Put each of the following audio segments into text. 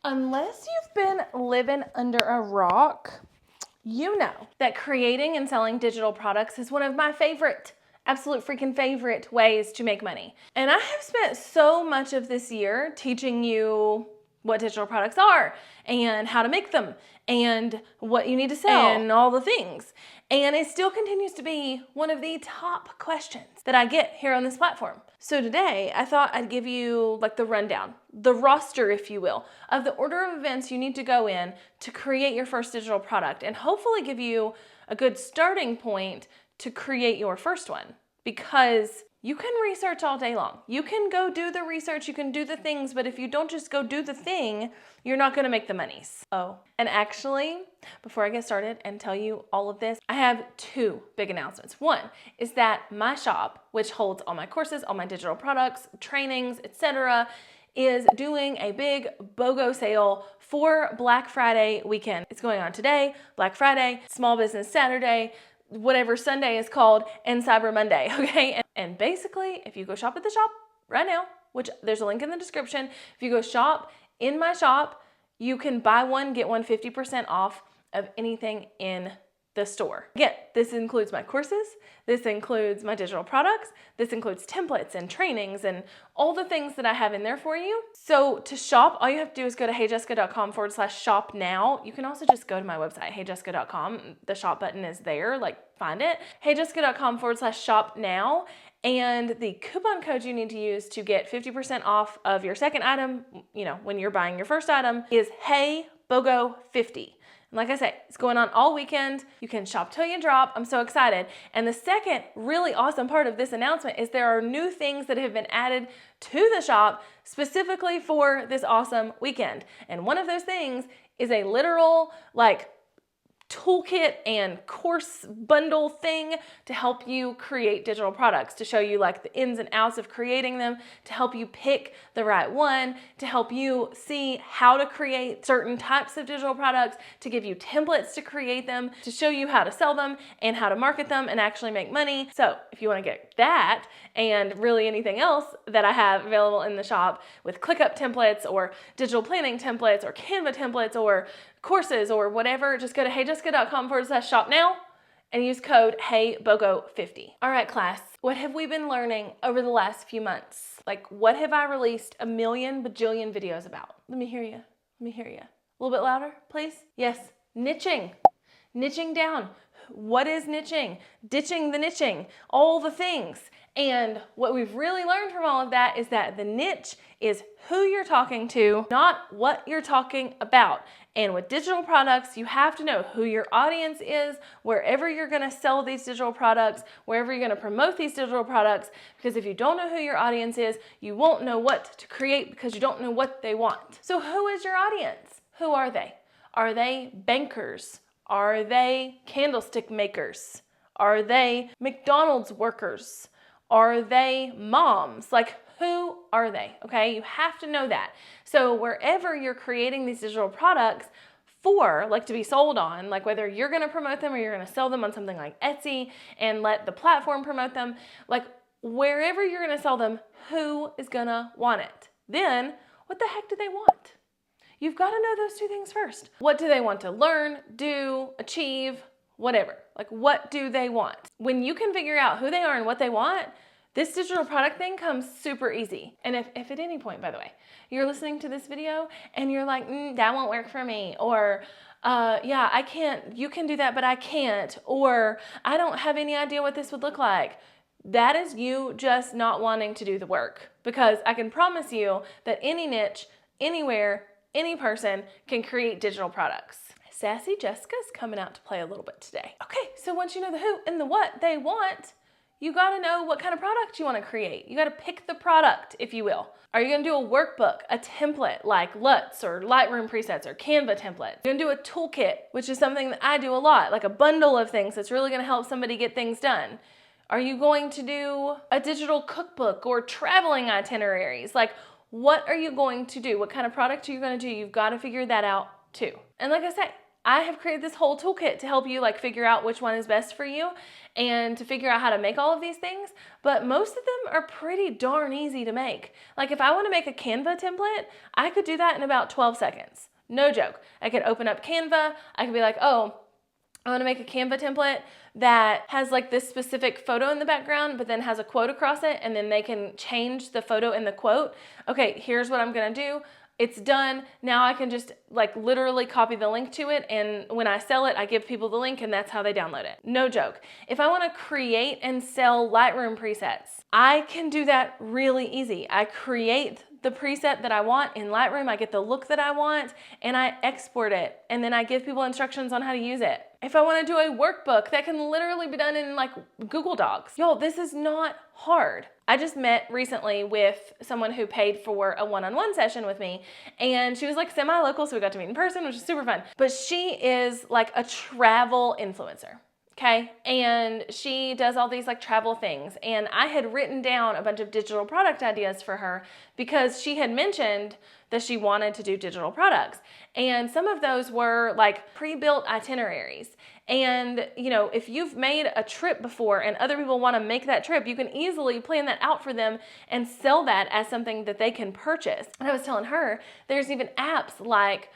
Unless you've been living under a rock, you know that creating and selling digital products is one of my absolute freaking favorite ways to make money. And I have spent so much of this year teaching you what digital products are and how to make them and what you need to sell and all the things. And it still continues to be one of the top questions that I get here on this platform. So today I thought I'd give you like the rundown, the roster, if you will, of the order of events you need to go in to create your first digital product and hopefully give you a good starting point to create your first one. Because you can research all day long. You can go do the research, you can do the things, but if you don't just go do the thing, you're not gonna make the monies. Oh, and actually, before I get started and tell you all of this, I have two big announcements. One is that my shop, which holds all my courses, all my digital products, trainings, etc., is doing a big BOGO sale for Black Friday weekend. It's going on today, Black Friday, Small Business Saturday, whatever Sunday is called, and Cyber Monday, okay? And basically, if you go shop at the shop right now, which there's a link in the description, if you go shop in my shop, you can buy one, get one 50% off of anything in the store. Again, this includes my courses, this includes my digital products, this includes templates and trainings and all the things that I have in there for you. So to shop, all you have to do is go to heyjessica.com/shop now. You can also just go to my website, heyjessica.com. The shop button is there, like find it. heyjessica.com/shop now. And the coupon code you need to use to get 50% off of your second item, when you're buying your first item, is HeyBOGO50. And like I say, it's going on all weekend. You can shop till you drop. I'm so excited. And the second really awesome part of this announcement is there are new things that have been added to the shop specifically for this awesome weekend. And one of those things is a literal toolkit and course bundle thing to help you create digital products, to show you the ins and outs of creating them, to help you pick the right one, to help you see how to create certain types of digital products, to give you templates to create them, to show you how to sell them and how to market them and actually make money. So if you want to get that and really anything else that I have available in the shop with ClickUp templates or digital planning templates or Canva templates or courses or whatever, just go to heyjessica.com/shop now and use code HeyBOGO50. All right, class, what have we been learning over the last few months? What have I released a million bajillion videos about? Let me hear you. A little bit louder, please. Yes, niching. Niching down. What is niching? Ditching the niching. All the things. And what we've really learned from all of that is that the niche is who you're talking to, not what you're talking about. And with digital products, you have to know who your audience is, wherever you're gonna sell these digital products, wherever you're gonna promote these digital products, because if you don't know who your audience is, you won't know what to create because you don't know what they want. So who is your audience? Who are they? Are they bankers? Are they candlestick makers? Are they McDonald's workers? Are they moms? Who are they? Okay, you have to know that. So wherever you're creating these digital products for, to be sold on, whether you're gonna promote them or you're gonna sell them on something like Etsy and let the platform promote them, wherever you're gonna sell them, who is gonna want it? Then, what the heck do they want? You've got to know those two things first. What do they want to learn, do, achieve, whatever? What do they want? When you can figure out who they are and what they want, this digital product thing comes super easy. And if at any point, by the way, you're listening to this video and you're like, that won't work for me, or yeah, I can't, you can do that, but I can't, or I don't have any idea what this would look like, that is you just not wanting to do the work. Because I can promise you that any niche, anywhere, any person can create digital products. Sassy Jessica's coming out to play a little bit today. Okay, so once you know the who and the what they want, you gotta know what kind of product you wanna create. You gotta pick the product, if you will. Are you gonna do a workbook, a template like LUTs or Lightroom presets or Canva templates? You're gonna do a toolkit, which is something that I do a lot, like a bundle of things that's really gonna help somebody get things done. Are you going to do a digital cookbook or traveling itineraries? What are you going to do? What kind of product are you gonna do? You've gotta figure that out too. And like I say, I have created this whole toolkit to help you like figure out which one is best for you and to figure out how to make all of these things, but most of them are pretty darn easy to make. Like if I want to make a Canva template, I could do that in about 12 seconds. No joke. I could open up Canva, I could be like, oh, I want to make a Canva template that has like this specific photo in the background, but then has a quote across it, and then they can change the photo in the quote. Okay, here's what I'm going to do. It's done. Now I can just like literally copy the link to it, and when I sell it, I give people the link and that's how they download it. No joke. If I want to create and sell Lightroom presets, I can do that really easy. I create the preset that I want in Lightroom, I get the look that I want, and I export it, and then I give people instructions on how to use it. If I want to do a workbook, that can literally be done in like Google Docs. Y'all, this is not hard. I just met recently with someone who paid for a one-on-one session with me, and she was like semi-local, so we got to meet in person, which is super fun. But she is like a travel influencer. Okay, and she does all these like travel things, and I had written down a bunch of digital product ideas for her because she had mentioned that she wanted to do digital products, and some of those were like pre-built itineraries. And you know, if you've made a trip before and other people want to make that trip, you can easily plan that out for them and sell that as something that they can purchase. And I was telling her there's even apps like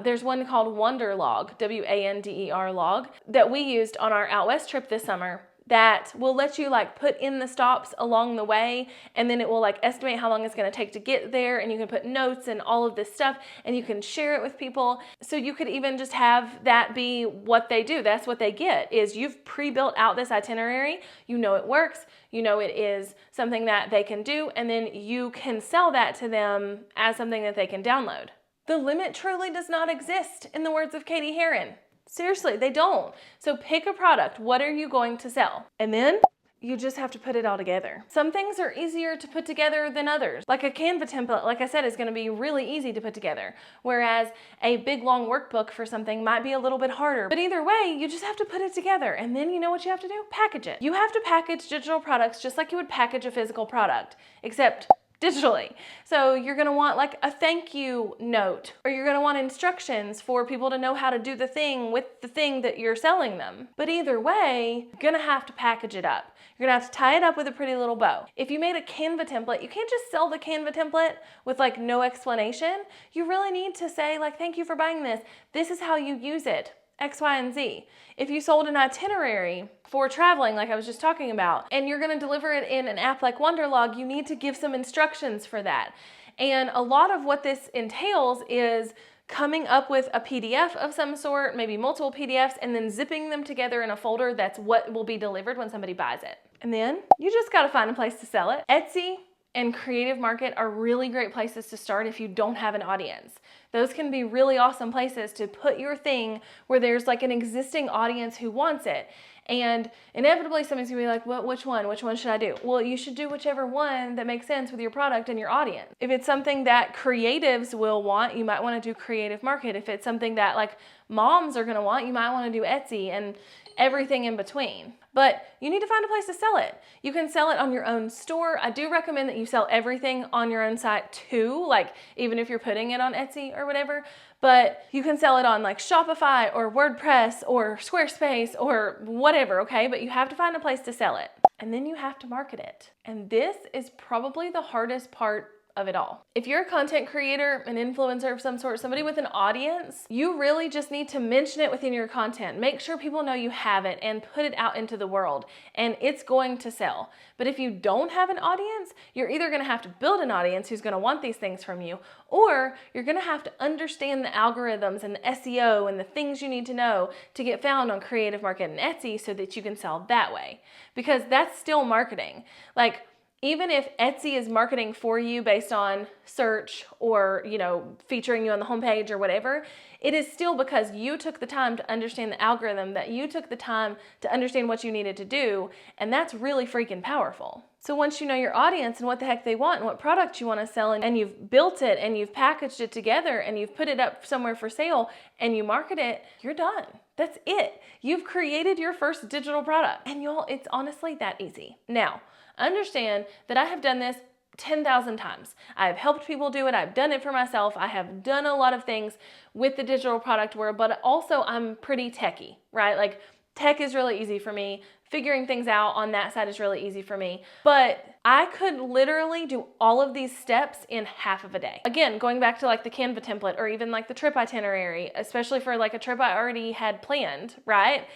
there's one called Wanderlog, W-A-N-D-E-R log, that we used on our out west trip this summer that will let you like put in the stops along the way, and then it will like estimate how long it's going to take to get there, and you can put notes and all of this stuff, and you can share it with people. So you could even just have that be what they do. That's what they get, is you've pre-built out this itinerary, you know it works, you know it is something that they can do, and then you can sell that to them as something that they can download. The limit truly does not exist, in the words of Katie Heron. Seriously, they don't. So pick a product. What are you going to sell? And then you just have to put it all together. Some things are easier to put together than others. Like a Canva template, like I said, is going to be really easy to put together, whereas a big long workbook for something might be a little bit harder. But either way, you just have to put it together, and then you know what you have to do? Package it. You have to package digital products just like you would package a physical product, except digitally. So you're gonna want like a thank you note, or you're gonna want instructions for people to know how to do the thing with the thing that you're selling them. But either way, you're gonna have to package it up. You're gonna have to tie it up with a pretty little bow. If you made a Canva template, you can't just sell the Canva template with like no explanation. You really need to say like, thank you for buying this. This is how you use it. X, Y, and Z. If you sold an itinerary for traveling, like I was just talking about, and you're going to deliver it in an app like Wanderlog, you need to give some instructions for that. And a lot of what this entails is coming up with a PDF of some sort, maybe multiple PDFs, and then zipping them together in a folder that's what will be delivered when somebody buys it. And then you just got to find a place to sell it. Etsy and Creative Market are really great places to start if you don't have an audience. Those can be really awesome places to put your thing where there's like an existing audience who wants it. And inevitably somebody's gonna be like, well, which one should I do? Well, you should do whichever one that makes sense with your product and your audience. If it's something that creatives will want, you might wanna do Creative Market. If it's something that like moms are gonna want, you might wanna do Etsy and everything in between. But you need to find a place to sell it. You can sell it on your own store. I do recommend that you sell everything on your own site too, like even if you're putting it on Etsy or whatever, but you can sell it on like Shopify or WordPress or Squarespace or whatever, okay? But you have to find a place to sell it, and then you have to market it. And this is probably the hardest part of it all. If you're a content creator, an influencer of some sort, somebody with an audience, you really just need to mention it within your content. Make sure people know you have it and put it out into the world, and it's going to sell. But if you don't have an audience, you're either going to have to build an audience who's going to want these things from you, or you're going to have to understand the algorithms and the SEO and the things you need to know to get found on Creative Market and Etsy so that you can sell that way. Because that's still marketing. Like, even if Etsy is marketing for you based on search or, you know, featuring you on the homepage or whatever, it is still because you took the time to understand the algorithm, that you took the time to understand what you needed to do, and that's really freaking powerful. So once you know your audience and what the heck they want and what product you want to sell, and you've built it and you've packaged it together and you've put it up somewhere for sale and you market it, you're done. That's it. You've created your first digital product. And y'all, it's honestly that easy. Now, understand that I have done this 10,000 times. I've helped people do it. I've done it for myself. I have done a lot of things with the digital product world, but also I'm pretty techie, right? Like tech is really easy for me. Figuring things out on that side is really easy for me. But I could literally do all of these steps in half of a day. Again, going back to like the Canva template or even like the trip itinerary, especially for like a trip I already had planned, right?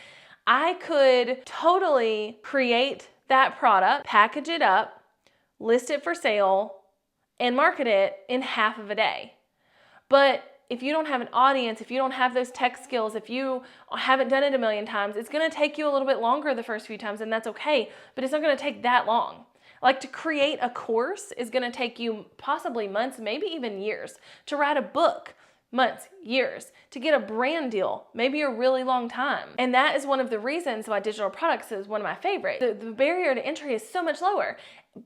I could totally create that product, package it up, list it for sale, and market it in half of a day. But if you don't have an audience, if you don't have those tech skills, if you haven't done it a million times, it's gonna take you a little bit longer the first few times, and that's okay, but it's not gonna take that long. Like to create a course is gonna take you possibly months, maybe even years. To write a book, months, years. To get a brand deal, maybe a really long time. And that is one of the reasons why digital products is one of my favorites. The barrier to entry is so much lower,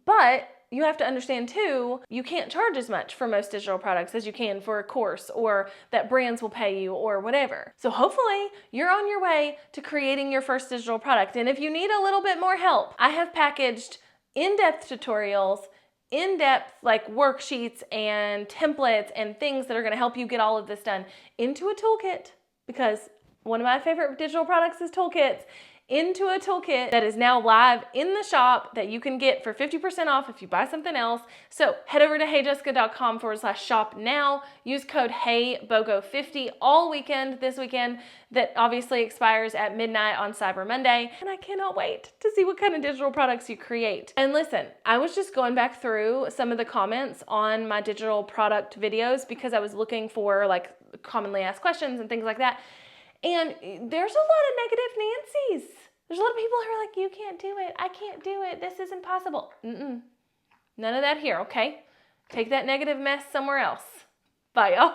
but you have to understand too, you can't charge as much for most digital products as you can for a course or that brands will pay you or whatever. So hopefully you're on your way to creating your first digital product. And if you need a little bit more help, I have packaged in-depth tutorials, in-depth like worksheets and templates and things that are gonna help you get all of this done into a toolkit, because one of my favorite digital products is toolkits, into a toolkit that is now live in the shop that you can get for 50% off if you buy something else. So head over to heyjessica.com/shop now. Use code HeyBOGO50 all weekend, this weekend, that obviously expires at midnight on Cyber Monday. And I cannot wait to see what kind of digital products you create. And listen, I was just going back through some of the comments on my digital product videos because I was looking for like commonly asked questions and things like that. And there's a lot of negative Nancy's. There's a lot of people who are like, you can't do it. I can't do it. This is impossible. None of that here, okay? Take that negative mess somewhere else. Bye, y'all.